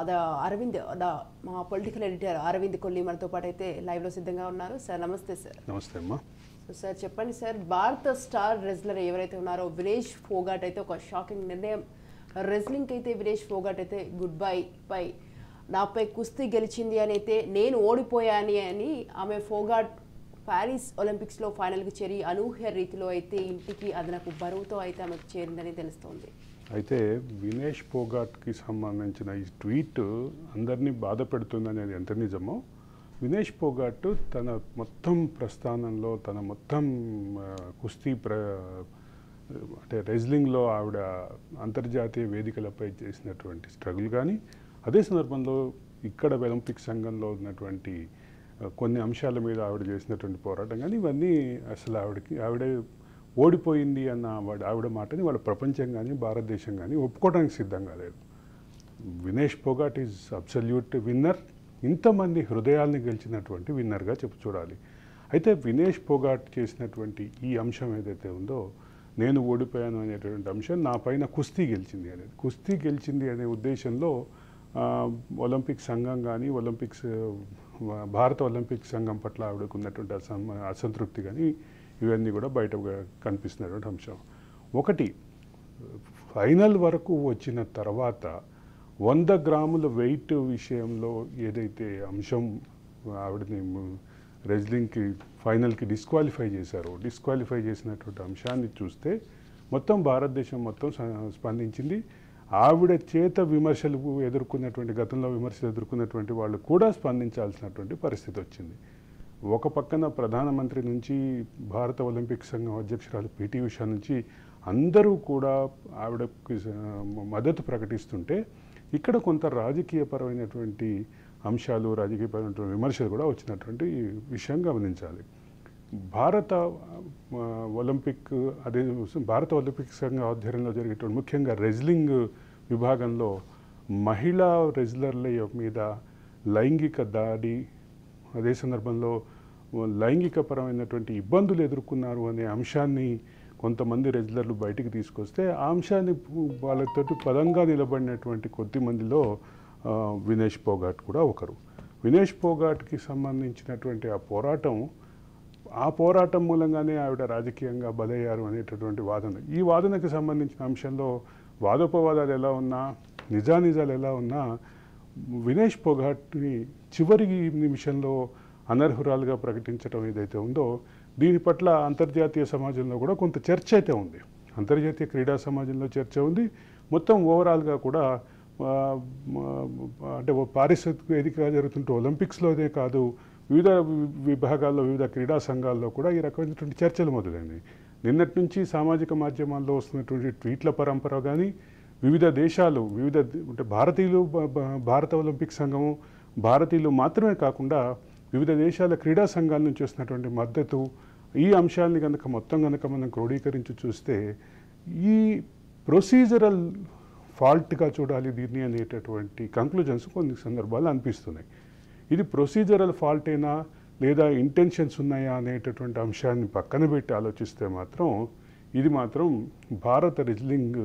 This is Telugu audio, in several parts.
ద అరవింద్ ద మా పొలిటికల్ ఎడిటర్ అరవింద్ కొల్లి మనతో పాటు అయితే లైవ్లో సిద్ధంగా ఉన్నారు. సార్ నమస్తే సార్. నమస్తే అమ్మా. సో సార్ చెప్పండి సార్, భారత స్టార్ రెజ్లర్ ఎవరైతే ఉన్నారో వినేష్ ఫోగాట్ అయితే ఒక షాకింగ్ నిర్ణయం. రెజ్లింగ్ అయితే వినేష్ ఫోగాట్ అయితే గుడ్ బై పై నాపై కుస్తీ గెలిచింది అని అయితే నేను ఓడిపోయాను అని ఆమె ఫోగాట్ ప్యారిస్ ఒలింపిక్స్లో ఫైనల్కి చేరి అనూహ్య రీతిలో అయితే ఇంటికి అదనపు బరువుతో అయితే ఆమెకు చేరిందని తెలుస్తోంది. అయితే వినేష్ ఫోగాట్కి సంబంధించిన ఈ ట్వీట్ అందరినీ బాధ పెడుతుందనేది ఎంత నిజమో, వినేష్ ఫోగాట్ తన మొత్తం ప్రస్థానంలో తన మొత్తం కుస్తీ అంటే రెజ్లింగ్లో ఆవిడ అంతర్జాతీయ వేదికలపై చేసినటువంటి స్ట్రగుల్ కానీ, అదే సందర్భంలో ఇక్కడ ఒలింపిక్ సంఘంలో ఉన్నటువంటి కొన్ని అంశాల మీద ఆవిడ చేసినటువంటి పోరాటం కానీ, ఇవన్నీ అసలు ఆవిడే ఓడిపోయింది అన్న ఆవిడ మాటని వాళ్ళ ప్రపంచం కానీ భారతదేశం కానీ ఒప్పుకోవడానికి సిద్ధంగా లేదు. Vinesh Phogat is absolute winner, ఇంతమంది హృదయాల్ని గెలిచినటువంటి విన్నర్గా చూడాలి. అయితే వినేష్ ఫోగాట్ చేసినటువంటి ఈ అంశం ఏదైతే ఉందో, నేను ఓడిపోయాను అనేటువంటి అంశం నా పైన కుస్తీ గెలిచింది అనేది, కుస్తీ గెలిచింది అనే ఉద్దేశంలో ఒలింపిక్ సంఘం కానీ భారత ఒలింపిక్ సంఘం పట్ల ఆవిడకు ఉన్నటువంటి అసంతృప్తి కానీ ఇవన్నీ కూడా బయట కనిపిస్తున్నటువంటి అంశం. ఒకటి, ఫైనల్ వరకు వచ్చిన తర్వాత 100 గ్రాముల వెయిట్ విషయంలో ఏదైతే అంశం ఆవిడని రెజ్లింగ్కి ఫైనల్కి డిస్క్వాలిఫై చేసినటువంటి అంశాన్ని చూస్తే మొత్తం భారతదేశం మొత్తం స్పందించింది. ఆవిడ చేత విమర్శలు ఎదుర్కొన్నటువంటి గతంలో విమర్శలు ఎదుర్కొన్నటువంటి వాళ్ళు కూడా స్పందించాల్సినటువంటి పరిస్థితి వచ్చింది. ఒక పక్కన ప్రధానమంత్రి నుంచి భారత ఒలింపిక్ సంఘం అధ్యక్షురాలు పిటి ఉషా నుంచి అందరూ కూడా ఆవిడకి మద్దతు ప్రకటిస్తుంటే, ఇక్కడ కొంత రాజకీయపరమైనటువంటి అంశాలు, రాజకీయపరమైనటువంటి విమర్శలు కూడా వచ్చినటువంటి విషయం గమనించాలి. భారత ఒలింపిక్ సంఘం ఆధ్వర్యంలో జరిగేటువంటి ముఖ్యంగా రెజ్లింగ్ విభాగంలో మహిళా రెజ్లర్ల మీద లైంగిక దాడి, అదే సందర్భంలో లైంగికపరమైనటువంటి ఇబ్బందులు ఎదుర్కొన్నారు అనే అంశాన్ని కొంతమంది రెజ్లర్లు బయటికి తీసుకొస్తే, ఆ అంశాన్ని వాళ్ళతోటి పదంగా నిలబడినటువంటి కొద్ది మందిలో వినేష్ ఫోగాట్ కూడా ఒకరు. వినేష్ ఫోగాట్కి సంబంధించినటువంటి ఆ పోరాటం మూలంగానే ఆవిడ రాజకీయంగా బలయ్యారు అనేటటువంటి వాదన. ఈ వాదనకు సంబంధించిన అంశంలో వాదోపవాదాలు ఎలా ఉన్నా, నిజానిజాలు ఎలా ఉన్నా, వినేష్ ఫోగాట్ని చివరి నిమిషంలో అనర్హురాలుగా ప్రకటించడం ఏదైతే ఉందో, దీని పట్ల అంతర్జాతీయ సమాజంలో కూడా కొంత చర్చ అయితే ఉంది. అంతర్జాతీయ క్రీడా సమాజంలో చర్చ ఉంది. మొత్తం ఓవరాల్గా కూడా అంటే పారిశ్రామిక వేదికగా జరుగుతుంటే ఒలింపిక్స్లోనే కాదు, వివిధ విభాగాల్లో వివిధ క్రీడా సంఘాల్లో కూడా ఈ రకమైనటువంటి చర్చలు మొదలైనవి. నిన్నటి నుంచి సామాజిక మాధ్యమాల్లో వస్తున్నటువంటి ట్వీట్ల పరంపర కానీ, వివిధ దేశాలు అంటే భారత ఒలింపిక్ సంఘము భారతీయులు మాత్రమే కాకుండా వివిధ దేశాల క్రీడా సంఘాల నుంచి వస్తున్నటువంటి మద్దతు, ఈ అంశాలని కనుక మనం క్రోడీకరించి చూస్తే ఈ ప్రొసీజరల్ ఫాల్ట్గా చూడాలి దీన్ని అనేటటువంటి కంక్లూజన్స్ కొన్ని సందర్భాలు అనిపిస్తున్నాయి. ఇది ప్రొసీజరల్ ఫాల్టేనా లేదా ఇంటెన్షన్స్ ఉన్నాయా అనేటటువంటి అంశాన్ని పక్కన పెట్టి ఆలోచిస్తే మాత్రం ఇది మాత్రం భారత రెజ్లింగ్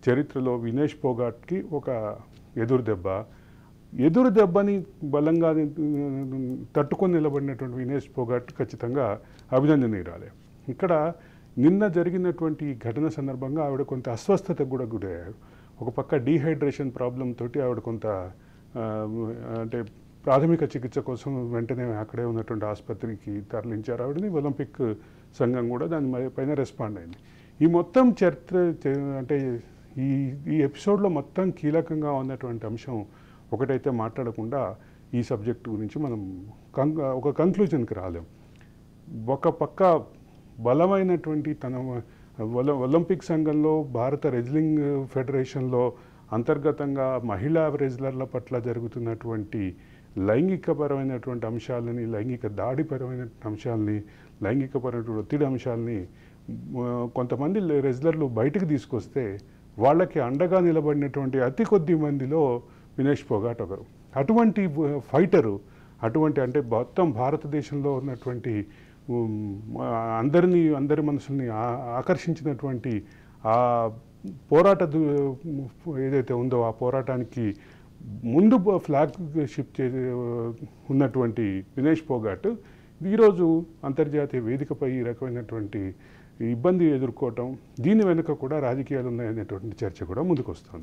చరిత్రలో వినేష్ ఫోగాట్కి ఒక ఎదురు దెబ్బని బలంగా తట్టుకొని నిలబడినటువంటి వినేష్ ఫోగాట్ ఖచ్చితంగా అభినందనీయురాలే. ఇక్కడ నిన్న జరిగినటువంటి ఘటన సందర్భంగా ఆవిడ కొంత అస్వస్థతకు కూడా గురయ్యారు. ఒక పక్క డీహైడ్రేషన్ ప్రాబ్లం తోటి ఆవిడ కొంత అంటే ప్రాథమిక చికిత్స కోసం వెంటనే అక్కడే ఉన్నటువంటి ఆసుపత్రికి తరలించారు ఆవిడని. ఒలింపిక్ సంఘం కూడా దాని పైన రెస్పాండ్ అయింది. ఈ మొత్తం చరిత్ర అంటే ఈ ఎపిసోడ్లో మొత్తం కీలకంగా ఉన్నటువంటి అంశం ఒకటైతే మాట్లాడకుండా ఈ సబ్జెక్టు గురించి మనం ఒక కంక్లూజన్కి రాలేం. ఒక పక్క బలమైనటువంటి ఒలింపిక్ సంఘంలో భారత రెజ్లింగ్ ఫెడరేషన్లో అంతర్గతంగా మహిళా రెజ్లర్ల పట్ల జరుగుతున్నటువంటి లైంగికపరమైనటువంటి అంశాలని, లైంగిక దాడిపరమైన అంశాలని, లైంగికపరమైన ఒత్తిడి అంశాలని కొంతమంది రెజ్లర్లు బయటకు తీసుకొస్తే వాళ్ళకి అండగా నిలబడినటువంటి అతి కొద్ది మందిలో వినేష్ ఫోగాట్ ఒకరు. అటువంటి ఫైటరు, అంటే మొత్తం భారతదేశంలో ఉన్నటువంటి అందరి మనసుల్ని ఆకర్షించినటువంటి ఆ పోరాట ఏదైతే ఉందో ఆ పోరాటానికి ముందు ఫ్లాగ్ షిప్ ఉన్నటువంటి వినేష్ పోగాట్ ఈరోజు అంతర్జాతీయ వేదికపై ఈ రకమైనటువంటి ఇబ్బంది ఎదుర్కోవటం, దీని వెనుక కూడా రాజకీయాలు ఉన్నాయనేటువంటి చర్చ కూడా ముందుకు వస్తుంది.